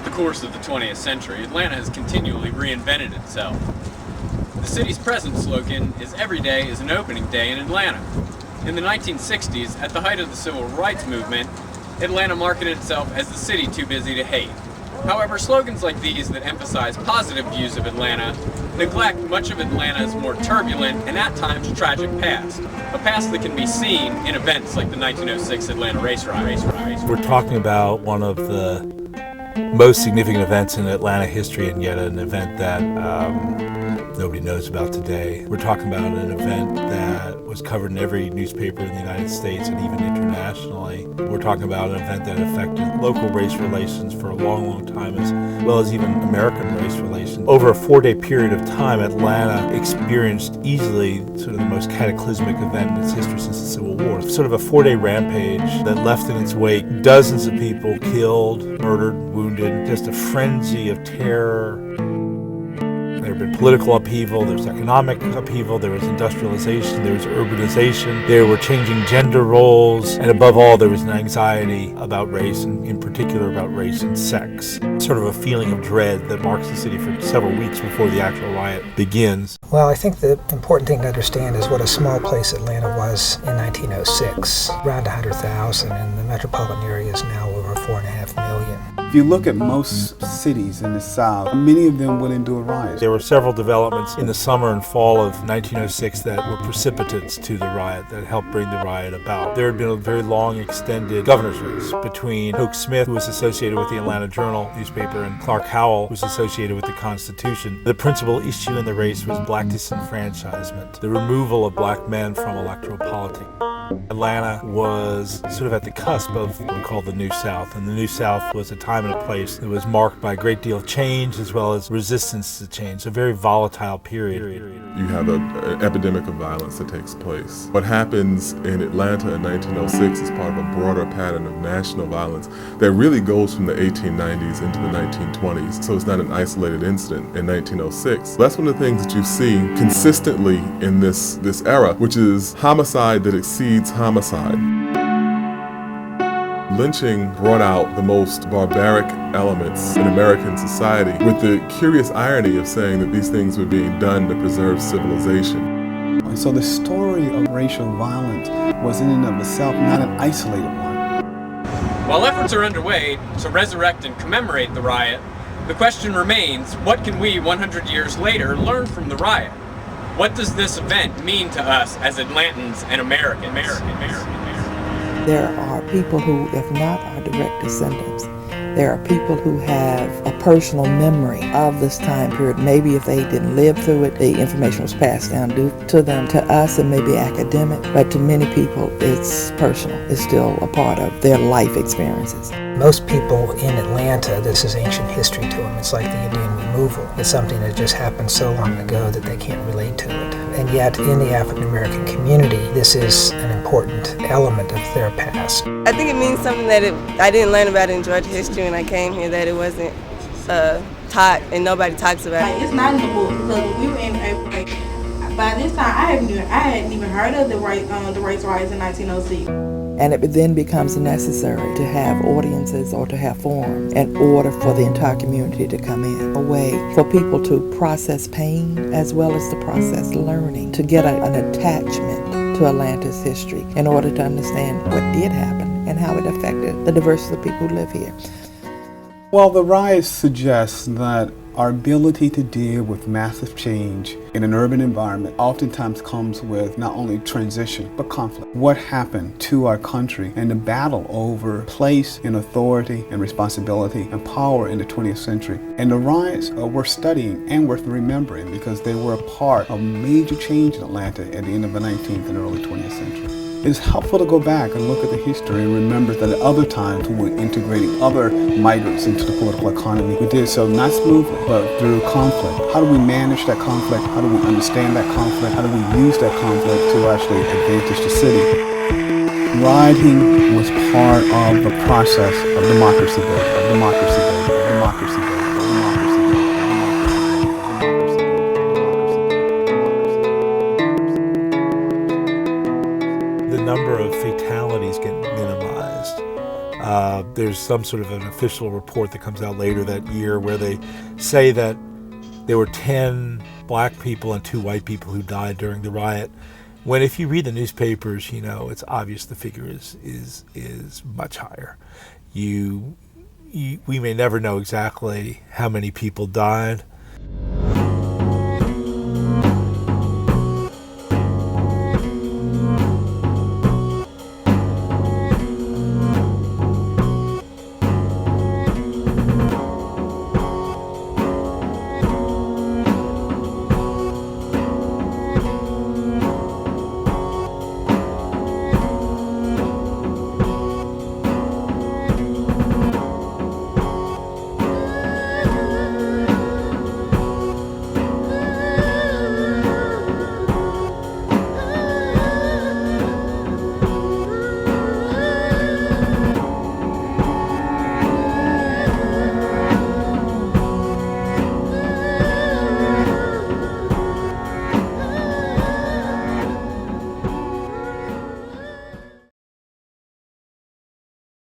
Throughout the course of the 20th century, Atlanta has continually reinvented itself. The city's present slogan is "Every day is an opening day in Atlanta." In the 1960s, at the height of the civil rights movement, Atlanta marketed itself as the city too busy to hate. However, slogans like these that emphasize positive views of Atlanta neglect much of Atlanta's more turbulent and at times tragic past. A past that can be seen in events like the 1906 Atlanta race riot. We're talking about one of the most significant events in Atlanta history, and yet an event that nobody knows about today. We're talking about an event that was covered in every newspaper in the United States and even internationally. We're talking about an event that affected local race relations for a long, long time, as well as even American race relations. Over a 4-day period of time, Atlanta experienced easily sort of the most cataclysmic event in its history since the Civil War. Sort of a 4-day rampage that left in its wake dozens of people killed, murdered, wounded, just a frenzy of terror. There had been political upheaval, there was economic upheaval, there was industrialization, there was urbanization, there were changing gender roles, and above all, there was an anxiety about race, and in particular about race and sex. Sort of a feeling of dread that marks the city for several weeks before the actual riot begins. Well, I think the important thing to understand is what a small place Atlanta was in 1906. Around 100,000, and the metropolitan area is now over 4.5 million. If you look at most cities in the South, many of them will endure riots. There were several developments in the summer and fall of 1906 that were precipitants to the riot, that helped bring the riot about. There had been a very long, extended governor's race between Hoke Smith, who was associated with the Atlanta Journal newspaper, and Clark Howell, who was associated with the Constitution. The principal issue in the race was black disenfranchisement, the removal of black men from electoral politics. Atlanta was sort of at the cusp of what we call the New South, and the New South was a time and a place that was marked by a great deal of change as well as resistance to change, a very volatile period. You have an epidemic of violence that takes place. What happens in Atlanta in 1906 is part of a broader pattern of national violence that really goes from the 1890s into the 1920s, so it's not an isolated incident in 1906. That's one of the things that you see consistently in this era, which is homicide that exceeds homicide. Lynching brought out the most barbaric elements in American society, with the curious irony of saying that these things were being done to preserve civilization. And so the story of racial violence was in and of itself not an isolated one. While efforts are underway to resurrect and commemorate the riot, the question remains, what can we 100 years later learn from the riot? What does this event mean to us as Atlantans and Americans? There are people who, if not our direct descendants, there are people who have a personal memory of this time period. Maybe if they didn't live through it, the information was passed down to them. To us, it may be academic, but to many people, it's personal. It's still a part of their life experiences. Most people in Atlanta, this is ancient history to them. It's like the Indian removal. It's something that just happened so long ago that they can't relate to it. And yet, in the African American community, this is an important element of their past. I think it means something that I didn't learn about in Georgia history when I came here, that it wasn't taught and nobody talks about it. It's not in the book because we were in 8th grade. By this time, I hadn't even heard of the race riots in 1906. And it then becomes necessary to have audiences or to have forums in order for the entire community to come in. A way for people to process pain as well as to process learning, to get an attachment to Atlanta's history in order to understand what did happen and how it affected the diversity of people who live here. Well, the riots suggest that our ability to deal with massive change in an urban environment oftentimes comes with not only transition, but conflict. What happened to our country and the battle over place and authority and responsibility and power in the 20th century. And the riots are worth studying and worth remembering because they were a part of major change in Atlanta at the end of the 19th and early 20th century. It's helpful to go back and look at the history and remember that at other times when we were integrating other migrants into the political economy, we did so not smoothly, but through conflict. How do we manage that conflict? How do we understand that conflict? How do we use that conflict to actually advantage the city? Rioting was part of the process of democracy building, The number of fatalities get minimized. There's some sort of an official report that comes out later that year where they say that there were 10 black people and 2 white people who died during the riot. When if you read the newspapers, you know, it's obvious the figure is much higher. We may never know exactly how many people died.